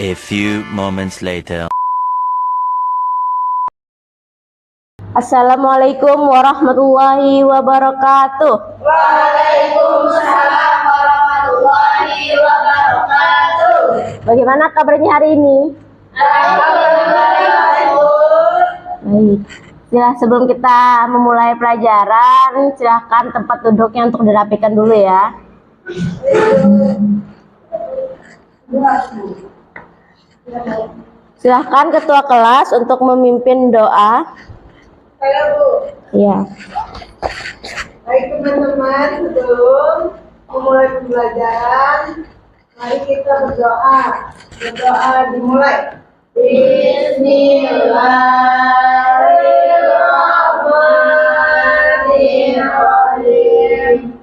A few moments later. Assalamualaikum warahmatullahi wabarakatuh. Waalaikumsalam warahmatullahi wabarakatuh. Bagaimana kabarnya hari ini? Alhamdulillah. Baik. Sebelum kita memulai pelajaran, silahkan tempat duduknya untuk dirapikan dulu ya. Silahkan ketua kelas untuk memimpin doa. Saya Bu. Ya. Baik teman-teman, sebelum memulai pembelajaran, mari kita berdoa. Berdoa dimulai. Bismillahirrahmanirrahim.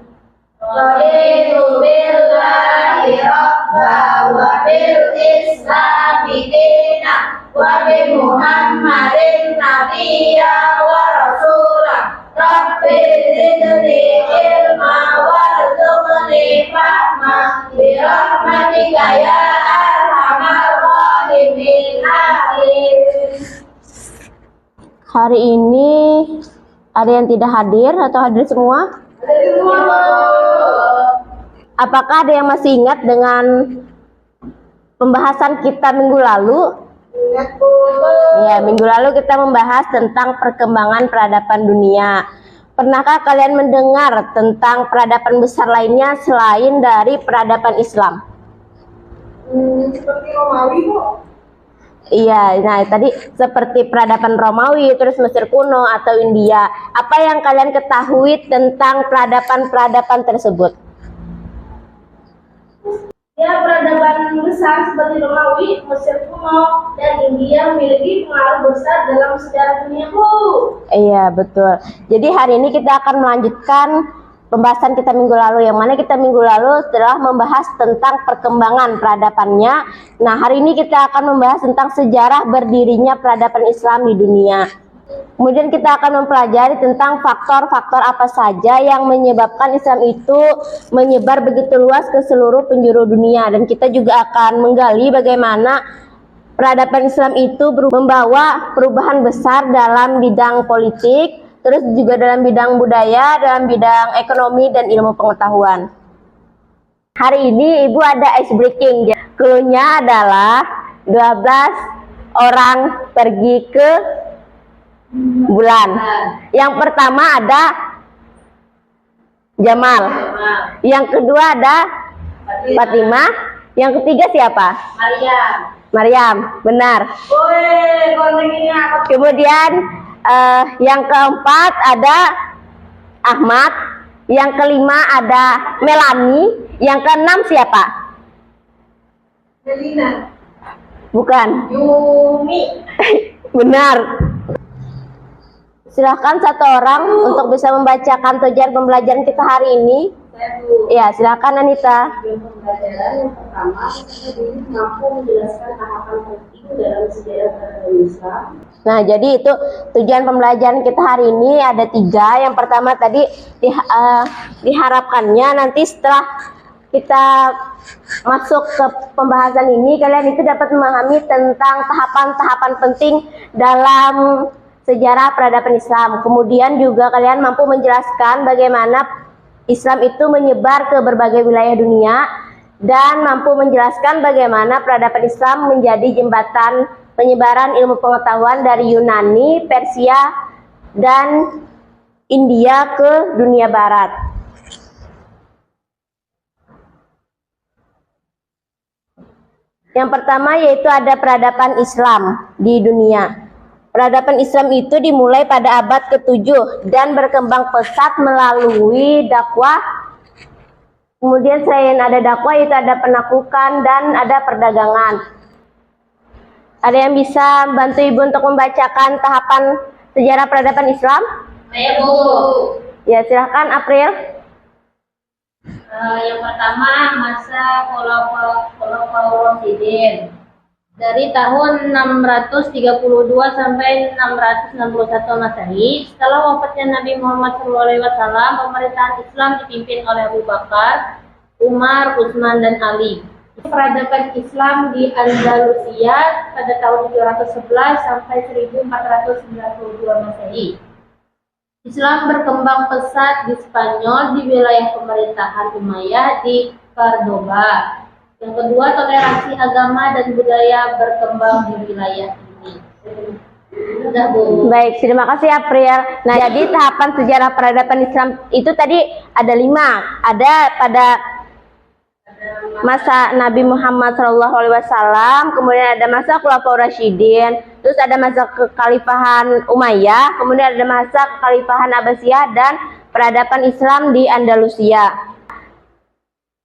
Raditu billahi rabba wa bil islami dina wa bi Muhammadin nabiyya wa rasulah. Rabbi zidni ilma warzuqni fahma bi rahmatika ya arhamar rahimin. Amin. Hari ini ada yang tidak hadir atau hadir semua? Apakah ada yang masih ingat dengan pembahasan kita minggu lalu? Ingat Bu. Ya, minggu lalu kita membahas tentang perkembangan peradaban dunia. Pernahkah kalian mendengar tentang peradaban besar lainnya selain dari peradaban Islam? Seperti Romawi Bu. Iya, nah tadi seperti peradaban Romawi, terus Mesir kuno atau India. Apa yang kalian ketahui tentang peradaban-peradaban tersebut? Ya, peradaban besar seperti Romawi, Mesir kuno, dan India memiliki pengaruh besar dalam sejarah dunia, Bu. Iya, betul. Jadi hari ini kita akan melanjutkan pembahasan kita minggu lalu, yang mana kita minggu lalu setelah membahas tentang perkembangan peradabannya. Nah, hari ini kita akan membahas tentang sejarah berdirinya peradaban Islam di dunia. Kemudian kita akan mempelajari tentang faktor-faktor apa saja yang menyebabkan Islam itu menyebar begitu luas ke seluruh penjuru dunia. Dan kita juga akan menggali bagaimana peradaban Islam itu membawa perubahan besar dalam bidang politik, terus juga dalam bidang budaya, dalam bidang ekonomi dan ilmu pengetahuan. Hari ini Ibu ada ice breaking. Cluenya adalah 12 orang pergi ke bulan. Yang pertama ada Jamal. Yang kedua ada Fatimah. Yang ketiga siapa? Maryam. Benar. Woi, kontennya apa? Kemudian yang keempat ada Ahmad, yang kelima ada Melani, yang keenam siapa? Melina. Bukan. Yumi. Benar. Silahkan satu orang untuk bisa membacakan tujuan pembelajaran kita hari ini. Saya Bu. Ya, silahkan Anita. Tujuan pembelajaran yang pertama, kita mampu menjelaskan tahapan penting dalam sejarah peradaban Islam. Nah, jadi itu tujuan pembelajaran kita hari ini ada 3. Yang pertama tadi diharapkannya nanti setelah kita masuk ke pembahasan ini, kalian itu dapat memahami tentang tahapan-tahapan penting dalam sejarah peradaban Islam. Kemudian juga kalian mampu menjelaskan bagaimana Islam itu menyebar ke berbagai wilayah dunia dan mampu menjelaskan bagaimana peradaban Islam menjadi jembatan penyebaran ilmu pengetahuan dari Yunani, Persia, dan India ke dunia barat. Yang pertama yaitu ada peradaban Islam di dunia. Peradaban Islam itu dimulai pada abad ke-7 dan berkembang pesat melalui dakwah. Kemudian selain ada dakwah itu ada penaklukan dan ada perdagangan. Ada yang bisa bantu Ibu untuk membacakan tahapan sejarah peradaban Islam? Saya Bu. Ya, silahkan April. Yang pertama, masa Khulafaur Rasyidin. Dari tahun 632 sampai 661 Masehi, setelah wafatnya Nabi Muhammad SAW, pemerintahan Islam dipimpin oleh Abu Bakar, Umar, Utsman, dan Ali. peradaban Islam di Andalusia pada tahun 711 sampai 1492 Masehi. Islam berkembang pesat di Spanyol di wilayah pemerintahan Umayyah di Cordoba. Yang kedua, toleransi agama dan budaya berkembang di wilayah ini. Sudah, Bu. Baik, terima kasih April. Nah, jadi tahapan sejarah peradaban Islam itu tadi ada 5. Ada pada masa Nabi Muhammad SAW, kemudian ada masa Khulafaur Rasyidin, terus ada masa kekhalifahan Umayyah, kemudian ada masa kekhalifahan Abbasiyah dan peradaban Islam di Andalusia.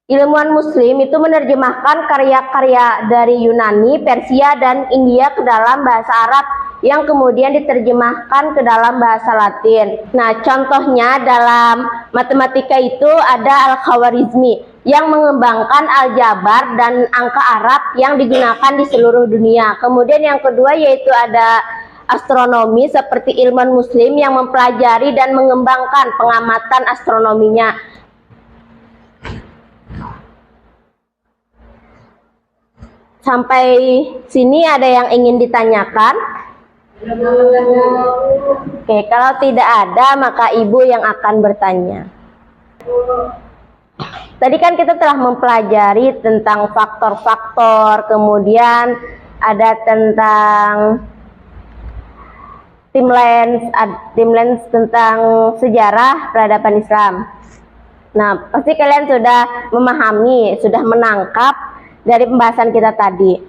Ilmuwan Muslim itu menerjemahkan karya-karya dari Yunani, Persia, dan India ke dalam bahasa Arab yang kemudian diterjemahkan ke dalam bahasa Latin. Nah, contohnya dalam matematika itu ada Al-Khawarizmi yang mengembangkan aljabar dan angka Arab yang digunakan di seluruh dunia. Kemudian yang kedua yaitu ada astronomi seperti ilmuwan Muslim yang mempelajari dan mengembangkan pengamatan astronominya. Sampai sini ada yang ingin ditanyakan? Oke, kalau tidak ada maka ibu yang akan bertanya. Tadi kan kita telah mempelajari tentang faktor-faktor, kemudian ada tentang timelines tentang sejarah peradaban Islam. Nah, pasti kalian sudah memahami, sudah menangkap dari pembahasan kita tadi.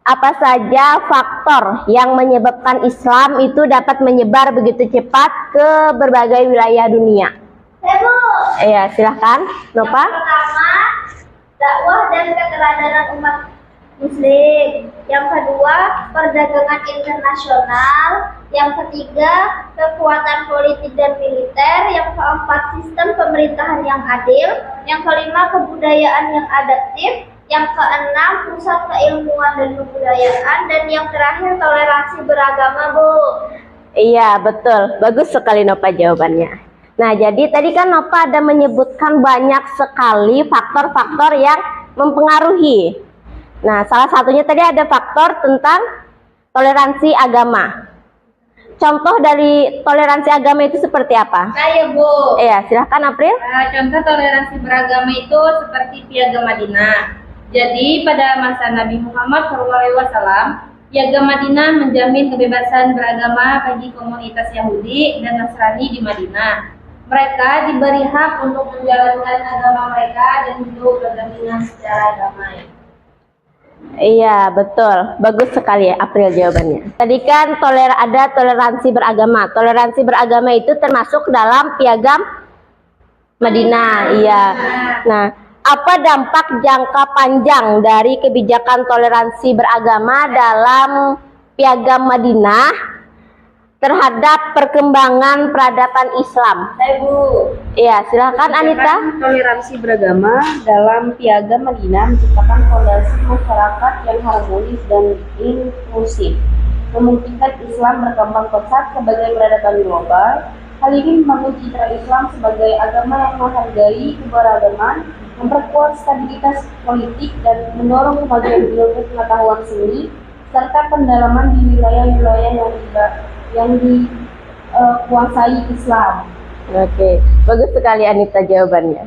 Apa saja faktor yang menyebabkan Islam itu dapat menyebar begitu cepat ke berbagai wilayah dunia? Bu. Iya, silahkan, Nova. Yang pertama, dakwah dan keteladanan umat Muslim. Yang kedua, perdagangan internasional. Yang ketiga, kekuatan politik dan militer. Yang keempat, sistem pemerintahan yang adil. Yang kelima, kebudayaan yang adaptif. Yang keenam, pusat keilmuan dan kebudayaan. Dan yang terakhir, toleransi beragama, Bu. Iya, betul. Bagus sekali Nova jawabannya. Nah, jadi tadi kan Nova ada menyebutkan banyak sekali faktor-faktor yang mempengaruhi. Nah, salah satunya tadi ada faktor tentang toleransi agama. Contoh dari toleransi agama itu seperti apa? Ayo, Bu. Iya, silahkan April. Contoh toleransi beragama itu seperti Piagam Madinah. Jadi pada masa Nabi Muhammad SAW, Piagam Madinah menjamin kebebasan beragama bagi komunitas Yahudi dan Nasrani di Madinah. Mereka diberi hak untuk menjalankan agama mereka dan hidup berdampingan secara damai. Iya, betul. Bagus sekali ya April jawabannya. Tadi kan ada toleransi beragama. Toleransi beragama itu termasuk dalam Piagam Madinah. Iya. Nah, apa dampak jangka panjang dari kebijakan toleransi beragama dalam Piagam Madinah terhadap perkembangan peradaban Islam? Bu. Iya, silakan Anita. Toleransi beragama dalam Piagam Madinah menciptakan fondasi masyarakat yang harmonis dan inklusif, memungkinkan Islam berkembang pesat sebagai peradaban global. Hal ini membangun citra Islam sebagai agama yang menghargai keberagaman, memperkuat stabilitas politik, dan mendorong kemajuan ilmu pengetahuan seni serta pendalaman di wilayah-wilayah yang dikuasai Islam. Oke, bagus sekali Anita jawabannya.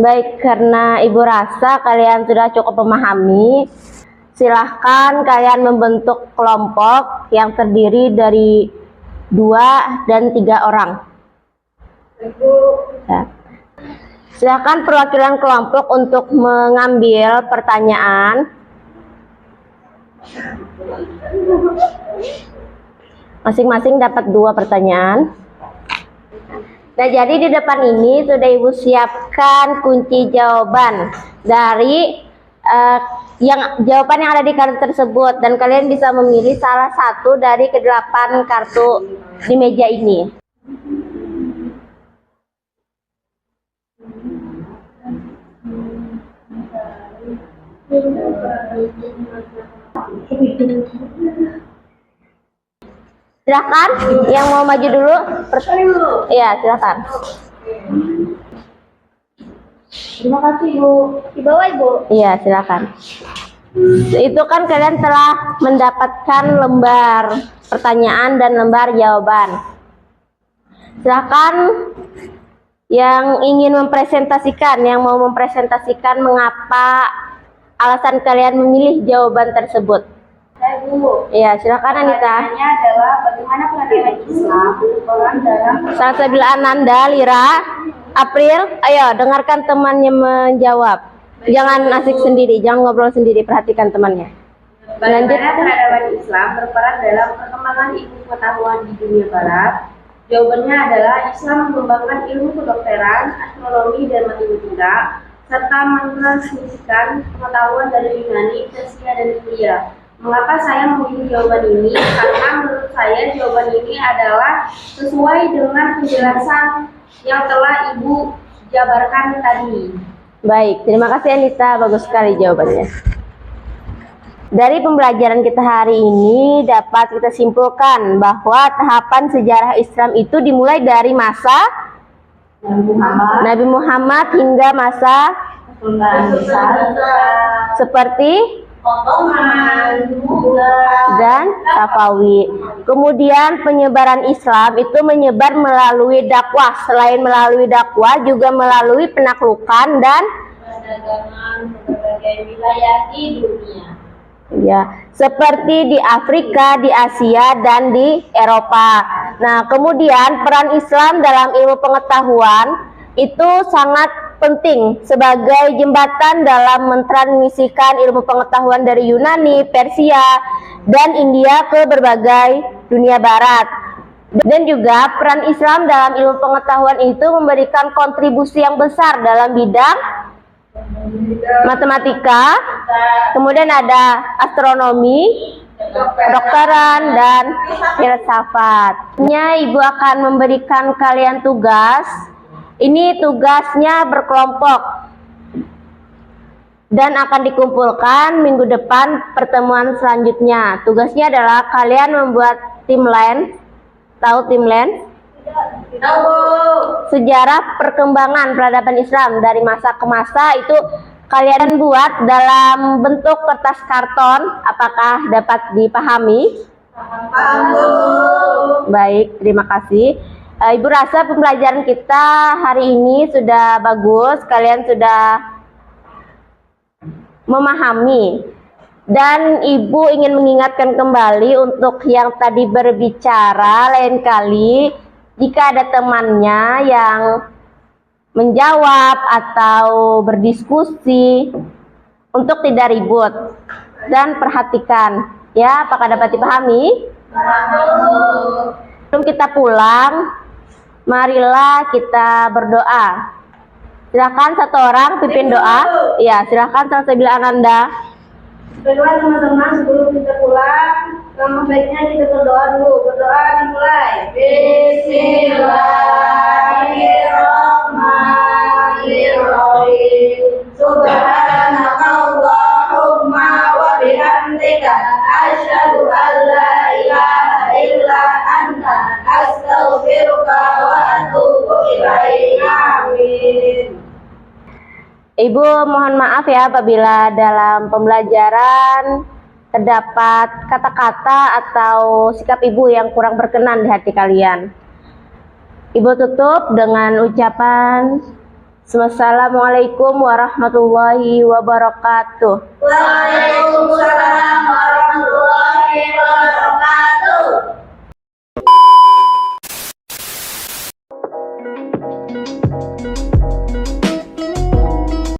Baik, karena Ibu rasa kalian sudah cukup memahami, silahkan kalian membentuk kelompok yang terdiri dari 2 dan 3 orang. Ya. Silakan perwakilan kelompok untuk mengambil pertanyaan. Masing-masing dapat 2 pertanyaan. Nah, jadi di depan ini sudah Ibu siapkan kunci jawaban dari jawaban yang ada di kartu tersebut, dan kalian bisa memilih salah satu dari ke-8 kartu di meja ini. Silakan, yang mau maju dulu. Iya, silakan. Terima kasih, Bu. Di bawah, Ibu. Iya, silakan. Itu kan kalian telah mendapatkan lembar pertanyaan dan lembar jawaban. Silakan yang ingin mempresentasikan, yang mau mempresentasikan mengapa alasan kalian memilih jawaban tersebut. Saya, Bu. Iya, silakan Anita. Pertanyaannya adalah bagaimana peradaban Islam berperan dalam Salsabila Ananda, Lira, April, ayo dengarkan temannya menjawab. Jangan asik sendiri, jangan ngobrol sendiri, perhatikan temannya. Lanjut. bagaimana peradaban Islam berperan dalam perkembangan ilmu pengetahuan di dunia barat? Jawabannya adalah Islam mengembangkan ilmu kedokteran, astronomi, dan matematika, serta mentransmisikan pengetahuan dari Yunani, Persia, dan India. Mengapa saya memilih jawaban ini? Karena menurut saya jawaban ini adalah sesuai dengan penjelasan yang telah Ibu jabarkan tadi. Baik, terima kasih Anita, bagus sekali jawabannya. Dari pembelajaran kita hari ini dapat kita simpulkan bahwa tahapan sejarah Islam itu dimulai dari masa Nabi Muhammad hingga masa seperti dan Safawi. Kemudian penyebaran Islam itu menyebar melalui dakwah. Selain melalui dakwah juga melalui penaklukan dan Perdagangan berbagai wilayah di dunia. ya, seperti di Afrika, di Asia, dan di Eropa. Nah, kemudian peran Islam dalam ilmu pengetahuan itu sangat penting sebagai jembatan dalam mentransmisikan ilmu pengetahuan dari Yunani, Persia, dan India ke berbagai dunia barat. Dan juga peran Islam dalam ilmu pengetahuan itu memberikan kontribusi yang besar dalam bidang matematika, kemudian ada astronomi, kedokteran, dan filsafat. Ibu akan memberikan kalian tugas. Ini tugasnya berkelompok dan akan dikumpulkan minggu depan pertemuan selanjutnya. Tugasnya adalah kalian membuat timeline. Tahu timeline? Sejarah perkembangan peradaban Islam dari masa ke masa itu kalian buat dalam bentuk kertas karton. Apakah dapat dipahami? Baik, terima kasih. Ibu rasa pembelajaran kita hari ini sudah bagus, kalian sudah memahami. Dan Ibu ingin mengingatkan kembali untuk yang tadi berbicara, lain kali jika ada temannya yang menjawab atau berdiskusi untuk tidak ribut dan perhatikan ya, apakah dapat dipahami? Sebelum kita pulang, marilah kita berdoa. Silakan satu orang pimpin doa. Ya, silakan Salsabila Ananda. Baiklah teman-teman, sebelum kita pulang, langkah baiknya kita berdoa dulu. Berdoa dimulai. Bismillahirrahmanirrahim. Subhanakallahumma wa bihamdika asyhadu an la ilaha illa anta astaghfiruka wa atubu ilaik. Amin. Ibu mohon maaf ya apabila dalam pembelajaran terdapat kata-kata atau sikap Ibu yang kurang berkenan di hati kalian. Ibu tutup dengan ucapan Assalamualaikum warahmatullahi wabarakatuh. Waalaikumsalam